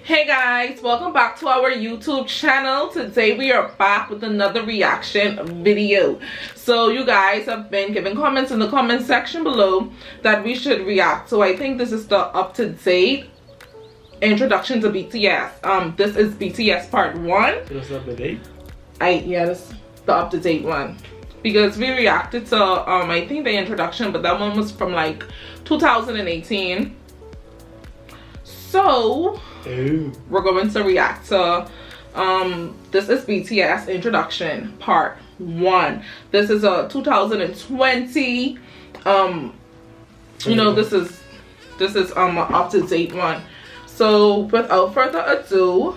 Hey guys, welcome back to our YouTube channel. Today we are back with another reaction video. So you guys have been giving comments in the comment section below that we should react. So I think this is the up-to-date introduction to BTS. This is BTS part 1. This up to date? Yes, the up-to-date one. Because we reacted to I think the introduction, but that one was from like 2018. So we're going to react to this is BTS introduction part 1. This is a 2020 you know, this is an up-to-date one. So without further ado,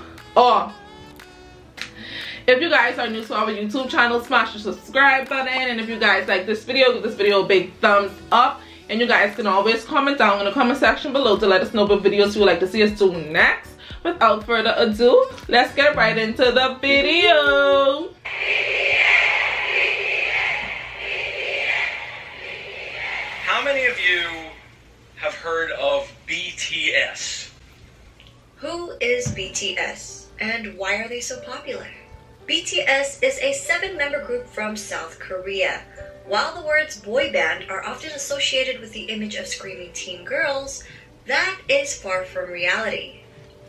if you guys are new to our YouTube channel, smash the subscribe button, and if you guys like this video, give this video a big thumbs up. And you guys can always comment down in the comment section below to let us know what videos you would like to see us do next. Without further ado, let's get right into the video. How many of you have heard of BTS? Who is BTS and why are they so popular? BTS is a 7-member group from South Korea. While the words boy band are often associated with the image of screaming teen girls, that is far from reality.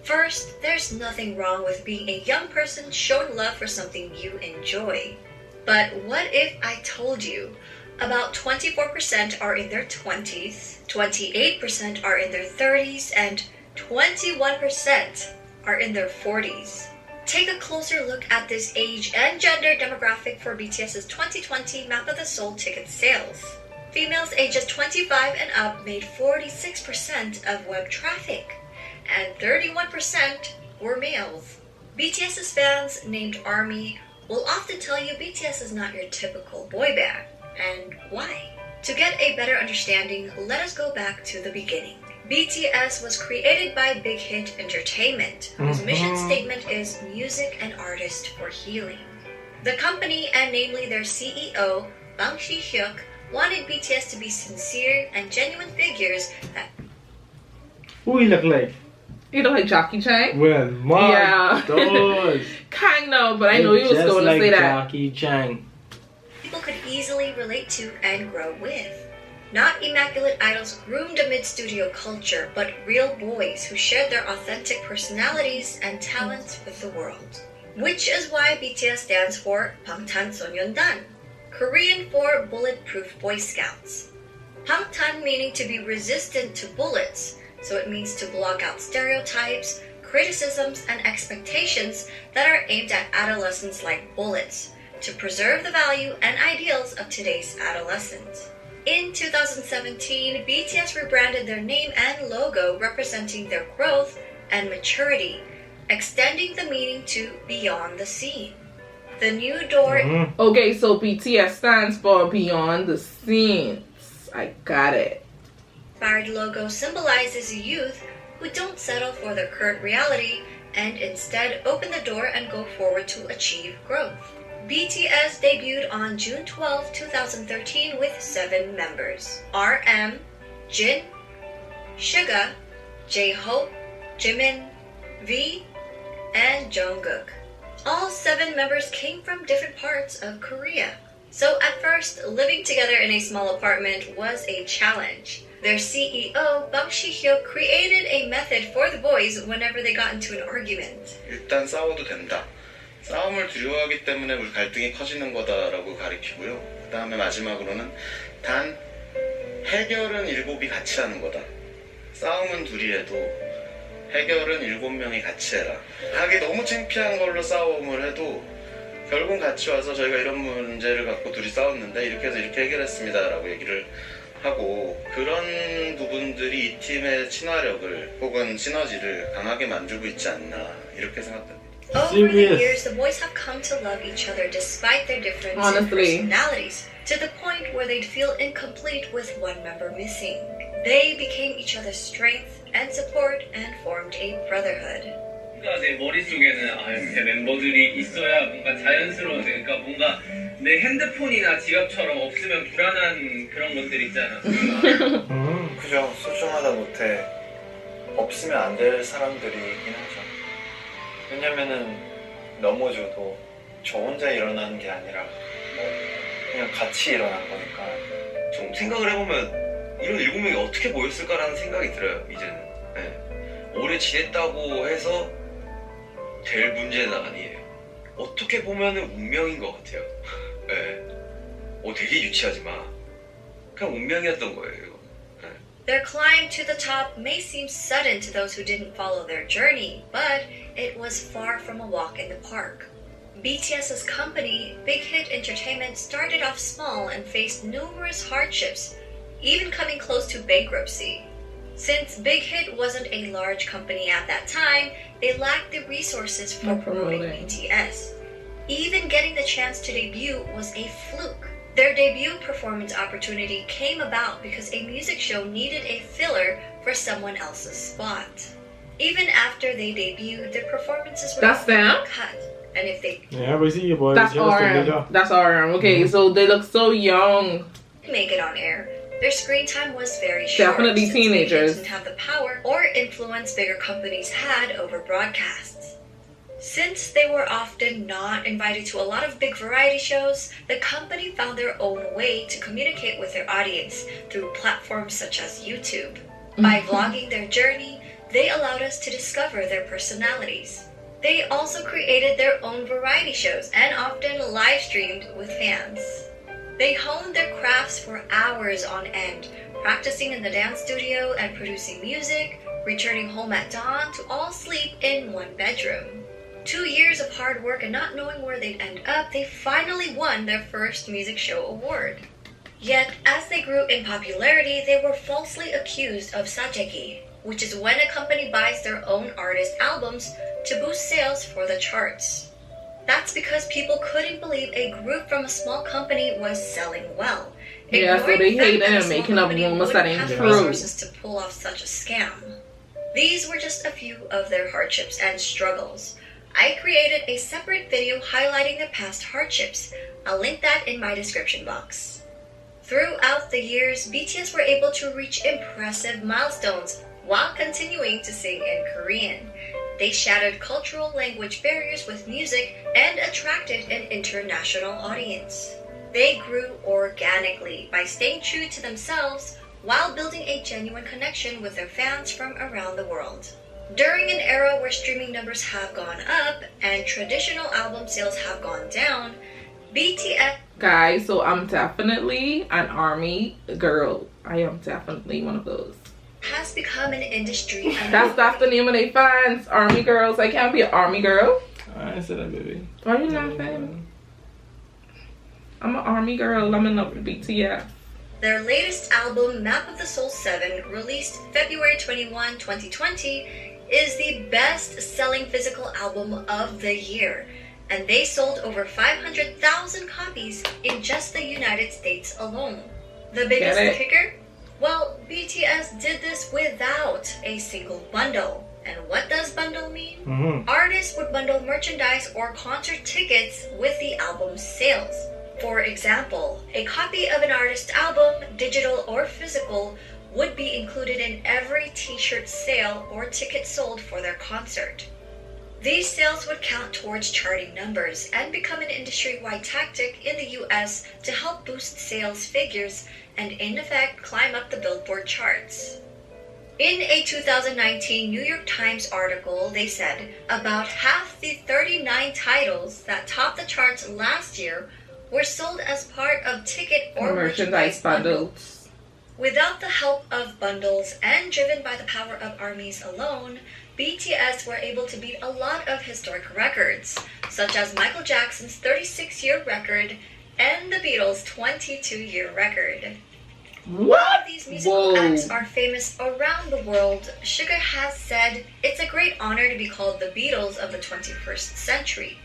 First, there's nothing wrong with being a young person showing love for something you enjoy. But what if I told you about 24% are in their 20s, 28% are in their 30s, and 21% are in their 40s? Take a closer look at this age and gender demographic for BTS's 2020 Map of the Soul ticket sales. Females ages 25 and up made 46% of web traffic, and 31% were males. BTS's fans, named ARMY, will often tell you BTS is not your typical boy band. And why? To get a better understanding, let us go back to the beginning. BTS was created by Big Hit Entertainment, whose mission statement is music and artists for healing. The company, and namely their CEO, Bang Si-hyuk, wanted BTS to be sincere and genuine figures that... Who he look like? You look like Jackie Chan? Well, my does. Kind of, but I know he was going to say that. Jackie Chan. People could easily relate to and grow with. Not immaculate idols groomed amid studio culture, but real boys who shared their authentic personalities and talents with the world. Which is why BTS stands for 방탄소년단, Korean for Bulletproof Boy Scouts. Bangtan meaning to be resistant to bullets, so it means to block out stereotypes, criticisms, and expectations that are aimed at adolescents like bullets, to preserve the value and ideals of today's adolescents. In 2017, BTS rebranded their name and logo representing their growth and maturity, extending the meaning to Beyond the Scene. The new door... Okay, so BTS stands for Beyond the Scenes. I got it. Inspired logo symbolizes youth who don't settle for their current reality and instead open the door and go forward to achieve growth. BTS debuted on June 12, 2013 with 7 members: RM, Jin, Suga, J-Hope, Jimin, V, and Jungkook. All 7 members came from different parts of Korea. So at first, living together in a small apartment was a challenge. Their CEO, Bang Si-hyuk, created a method for the boys whenever they got into an argument. 일단 싸워도 된다. 싸움을 두려워하기 때문에 우리 갈등이 커지는 거다라고 가리키고요. 그 다음에 마지막으로는 단 해결은 7이 같이 하는 거다. 싸움은 둘이 해도 해결은 7명이 같이 해라. 하기 너무 창피한 걸로 싸움을 해도 결국 같이 와서 저희가 이런 문제를 갖고 둘이 싸웠는데 이렇게 해서 이렇게 해결했습니다 라고 얘기를 하고, 그런 부분들이 이 팀의 친화력을 혹은 시너지를 강하게 만들고 있지 않나 이렇게 생각합니다. Over the years, the boys have come to love each other despite their difference in personalities, to the point where they'd feel incomplete with one member missing. They became each other's strength and support and formed a brotherhood. 내 머릿속에는 이렇게 멤버들이 있어야 뭔가 자연스러운, 그러니까 뭔가 내 핸드폰이나 지갑처럼 없으면 불안한 그런 것들 있잖아. 그죠. 소중하다 못해 없으면 안 될 사람들이긴 하죠. 왜냐면은 넘어져도 저 혼자 일어나는 게 아니라 그냥 같이 일어난 거니까. 좀 생각을 해보면 이런 7명이 어떻게 모였을까라는 생각이 들어요. 이제는 오래 지냈다고 해서 될 문제는 아니에요. 어떻게 보면은 운명인 것 같아요. 되게 유치하지만 그냥 운명이었던 거예요. Their climb to the top may seem sudden to those who didn't follow their journey, but it was far from a walk in the park. BTS's company, Big Hit Entertainment, started off small and faced numerous hardships, even coming close to bankruptcy. Since Big Hit wasn't a large company at that time, they lacked the resources for promoting BTS. Even getting the chance to debut was a fluke. Their debut performance opportunity came about because a music show needed a filler for someone else's spot. Even after they debuted, their performances were That's them? cut. And if they Yeah, we see you boys. That's RM. That's RM. Okay, so they look so young. make it on air, their screen time was very short. Definitely since they teenagers. didn't have the power or influence bigger companies had over broadcasts. Since they were often not invited to a lot of big variety shows, the company found their own way to communicate with their audience through platforms such as YouTube. By vlogging their journey, they allowed us to discover their personalities. They also created their own variety shows and often live streamed with fans. They honed their crafts for hours on end, practicing in the dance studio and producing music, returning home at dawn to all sleep in one bedroom. 2 years of hard work and not knowing where they'd end up, they finally won their first music show award. Yet, as they grew in popularity, they were falsely accused of sajeki, which is when a company buys their own artist albums to boost sales for the charts. That's because people couldn't believe a group from a small company was selling well. Yeah, so they hate it and making up rumors that ain't true. Resources to pull off such a scam. These were just a few of their hardships and struggles. I created a separate video highlighting their past hardships. I'll link that in my description box. Throughout the years, BTS were able to reach impressive milestones while continuing to sing in Korean. They shattered cultural language barriers with music and attracted an international audience. They grew organically by staying true to themselves while building a genuine connection with their fans from around the world. During an era where streaming numbers have gone up and traditional album sales have gone down, BTS... Guys, so I'm definitely an ARMY girl. I am definitely one of those. ...has become an industry... That's the name of their fans, ARMY girls. I can't be an ARMY girl. I ain't said that, baby. Why are you laughing? I'm an ARMY girl. I'm in love with BTS. Their latest album, Map of the Soul 7, released February 21, 2020, is the best-selling physical album of the year, and they sold over 500,000 copies in just the United States alone. The biggest kicker? Well, BTS did this without a single bundle. And what does bundle mean? Artists would bundle merchandise or concert tickets with the album's sales. For example, a copy of an artist's album, digital or physical, would be included in every t-shirt sale or ticket sold for their concert. These sales would count towards charting numbers and become an industry-wide tactic in the US to help boost sales figures and in effect climb up the Billboard charts. In a 2019 New York Times article, they said about half the 39 titles that topped the charts last year were sold as part of ticket or merchandise bundles. Without the help of bundles and driven by the power of ARMYs alone, BTS were able to beat a lot of historic records, such as Michael Jackson's 36-year record and the Beatles' 22-year record. What? While these musical acts are famous around the world, Sugar has said it's a great honor to be called the Beatles of the 21st century.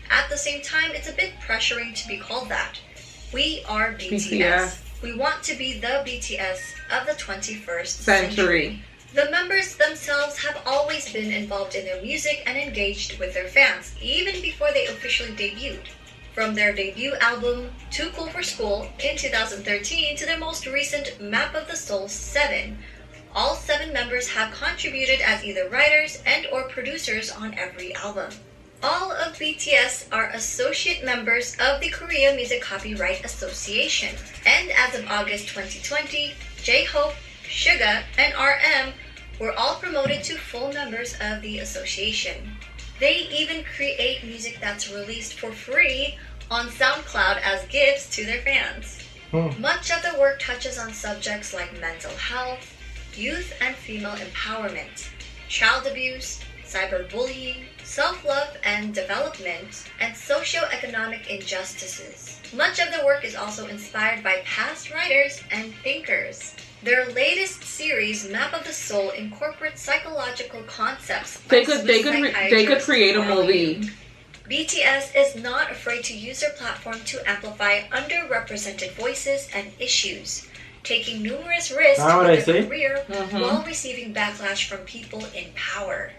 At the same time, it's a bit pressuring to be called that. We are BTS. We want to be the BTS of the 21st century. The members themselves have always been involved in their music and engaged with their fans, even before they officially debuted. From their debut album, Too Cool for School, in 2013 to their most recent Map of the Soul 7, All 7 members have contributed as either writers and or producers on every album. All of BTS are associate members of the Korea Music Copyright Association. And as of August 2020, J-Hope, Suga, and RM were all promoted to full members of the association. They even create music that's released for free on SoundCloud as gifts to their fans. Much of the work touches on subjects like mental health, youth and female empowerment, child abuse, cyberbullying, self-love and development, and socio-economic injustices. Much of the work is also inspired by past writers and thinkers. Their latest series, Map of the Soul, incorporates psychological concepts. They could create a movie. BTS is not afraid to use their platform to amplify underrepresented voices and issues, taking numerous risks with their career while receiving backlash from people in power.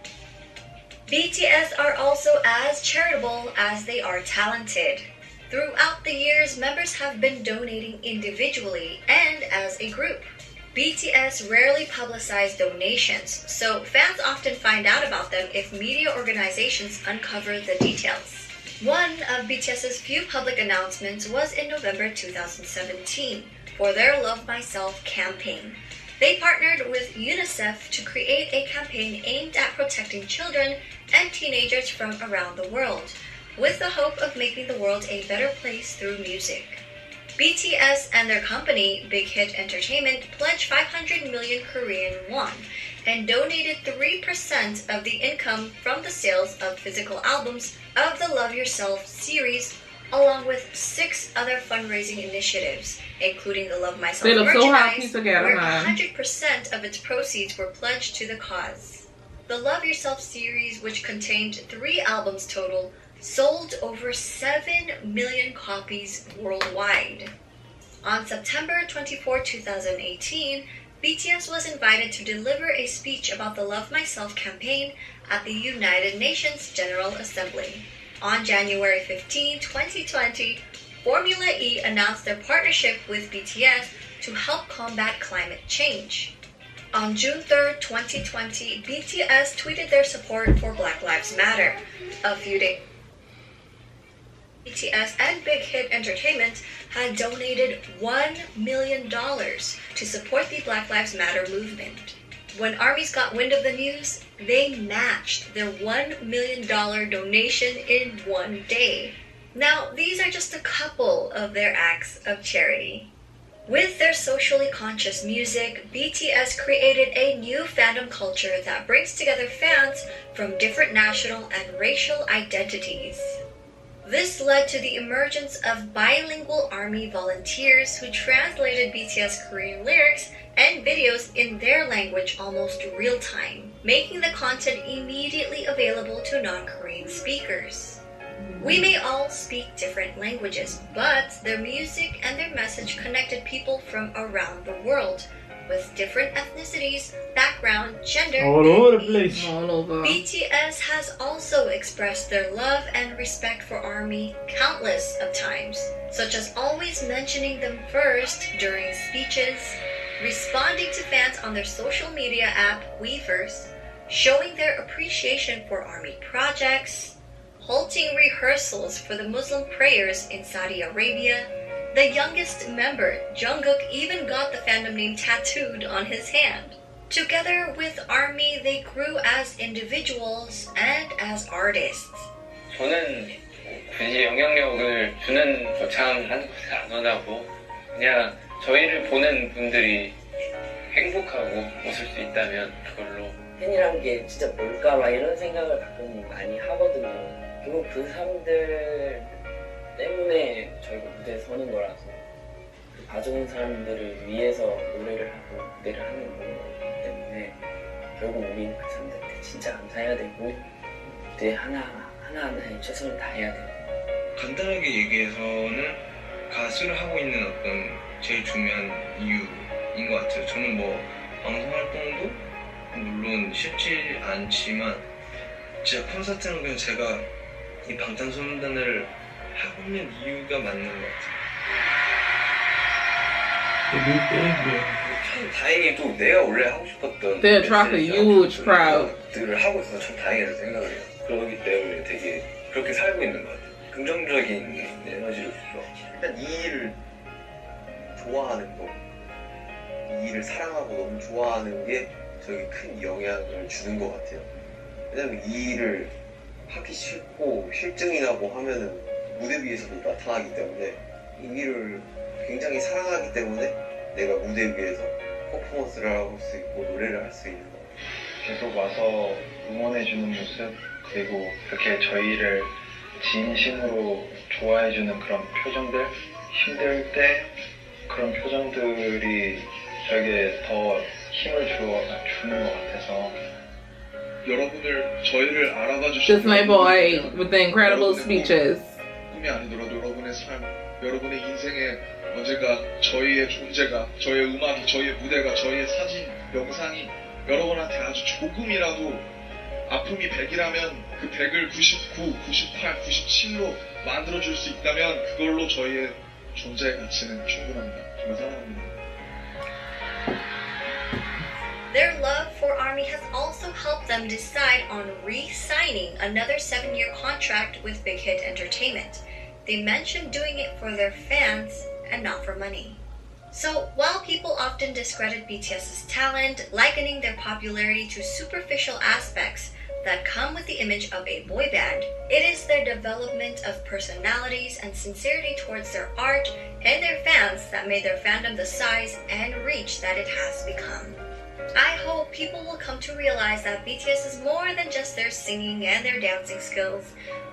BTS are also as charitable as they are talented. Throughout the years, members have been donating individually and as a group. BTS rarely publicize donations, so fans often find out about them if media organizations uncover the details. One of BTS's few public announcements was in November 2017 for their Love Myself campaign. They partnered with UNICEF to create a campaign aimed at protecting children and teenagers from around the world, with the hope of making the world a better place through music. BTS and their company, Big Hit Entertainment, pledged 500 million Korean won and donated 3% of the income from the sales of physical albums of the Love Yourself series, along with 6 other fundraising initiatives, including the Love Myself merchandise, where 100% of its proceeds were pledged to the cause. The Love Yourself series, which contained 3 albums total, sold over 7 million copies worldwide. On September 24, 2018, BTS was invited to deliver a speech about the Love Myself campaign at the United Nations General Assembly. On January 15, 2020, Formula E announced their partnership with BTS to help combat climate change. On June 3, 2020, BTS tweeted their support for Black Lives Matter. A few days BTS and Big Hit Entertainment had donated $1 million to support the Black Lives Matter movement. When armies got wind of the news, they matched their $1 million donation in one day. Now, these are just a couple of their acts of charity. With their socially conscious music, BTS created a new fandom culture that brings together fans from different national and racial identities. This led to the emergence of bilingual ARMY volunteers who translated BTS Korean lyrics and videos in their language almost real time, making the content immediately available to non-Korean speakers. We may all speak different languages, but their music and their message connected people from around the world, with different ethnicities, background, gender, all over the place. All over. BTS has also expressed their love and respect for ARMY countless of times, such as always mentioning them first during speeches, responding to fans on their social media app Weverse, showing their appreciation for ARMY projects, halting rehearsals for the Muslim prayers in Saudi Arabia. The youngest member, Jungkook, even got the fandom name tattooed on his hand. Together with ARMY, they grew as individuals and as artists. 저는 굳이 영향력을 주는 거창한 것을 안 원하고 그냥 저희를 보는 분들이 행복하고 웃을 수 있다면 그걸로. 팬이란 게 진짜 뭘까 막 이런 생각을 가끔 많이 하거든요. 결국 그 사람들 때문에 저희가 무대에 서는 거라서 그 봐주는 사람들을 위해서 노래를 하고 무대를 하는 거기 때문에 결국 우리는 그 사람들한테 진짜 감사해야 되고 무대 하나하나에 최선을 다해야 되고. 간단하게 얘기해서는 가수를 하고 있는 어떤 제일 중요한 이유인 것 같아요. 저는 뭐 방송 활동도 물론 쉽지 않지만 진짜 콘서트는 그냥 제가 이 방탄소년단을 하고 있는 이유가 맞는 것 같아요. 참 다행히도 내가 원래 하고 싶었던 They attract a huge crowd. 들을 하고 있어서 참 다행이라고 생각을 해요. 그러기 때문에 되게 그렇게 살고 있는 것 같아요. 긍정적인 에너지를 주죠. 일단 이 일을 좋아하는 거, 이 일을 사랑하고 너무 좋아하는 게 저에게 큰 영향을 주는 것 같아요. 왜냐면 이 일을 하기 싫고 실증이 나고 하면은 무대 위에서도 나타나기 때문에 이 일을 굉장히 사랑하기 때문에 내가 무대 위에서 퍼포먼스를 할 수 있고 노래를 할 수 있는 것 같아요. 계속 와서 응원해주는 모습, 그리고 그렇게 저희를 진심으로 좋아해주는 그런 표정들, 힘들 때 그런 표정들이 저에게 더 힘을 주는 것 같아서 저희를 알아봐 Just 주시는 my boy with the incredible speeches. 꿈이 아니더라도 여러분의 삶, 여러분의 인생에 언젠가 저희의 존재가, 저희의 음악이, 저희의 무대가, 저희의 사진, 영상이 여러분한테 아주 조금이라도 아픔이 100이라면 그 100을 99, 98, 97로 만들어줄 수 있다면 그걸로 저희의 존재의 가치는 충분합니다. 정말 사랑합니다. Their love for ARMY has also helped them decide on re-signing another 7-year contract with Big Hit Entertainment. They mentioned doing it for their fans and not for money. So, while people often discredit BTS's talent, likening their popularity to superficial aspects that come with the image of a boy band, it is their development of personalities and sincerity towards their art and their fans that made their fandom the size and reach that it has become. I hope people will come to realize that BTS is more than just their singing and their dancing skills.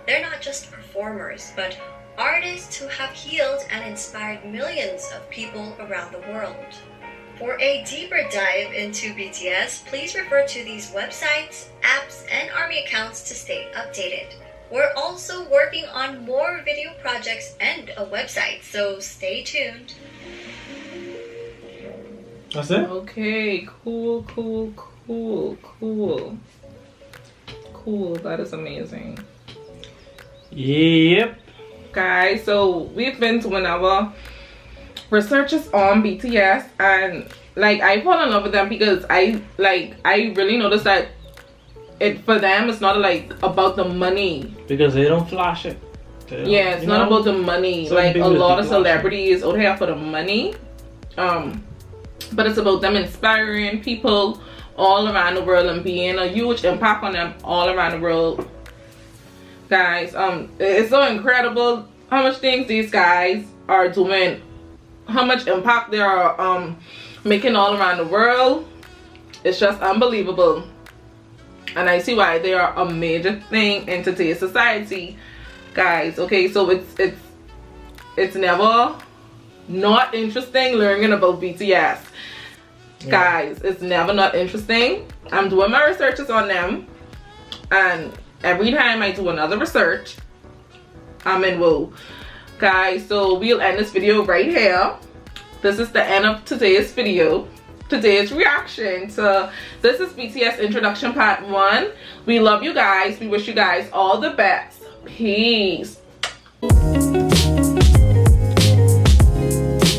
They're not just performers, but artists who have healed and inspired millions of people around the world. For a deeper dive into BTS, please refer to these websites, apps, and ARMY accounts to stay updated. We're also working on more video projects and a website, so stay tuned. That's it? Okay, cool. Cool, that is amazing. Yep. Guys, so we've been doing our researches on BTS, and like I fall in love with them because I really noticed that for them it's not like about the money, Because they don't flash it. yeah, it's not about the money. Some Like a people lot do of flash it. celebrities out here for the money, but it's about them inspiring people all around the world and being a huge impact on them all around the world. Guys, it's so incredible how much things these guys are doing, how much impact they are making all around the world. It's just unbelievable, and I see why they are a major thing in today's society, guys. Okay, so it's never not interesting learning about BTS. Guys, it's never not interesting. I'm doing my researches on them, and every time I do another research, I'm in whoa. Guys, so we'll end this video right here. This is the end of today's video, today's reaction to This Is BTS Introduction Part 1. We love you guys. We wish you guys all the best. Peace.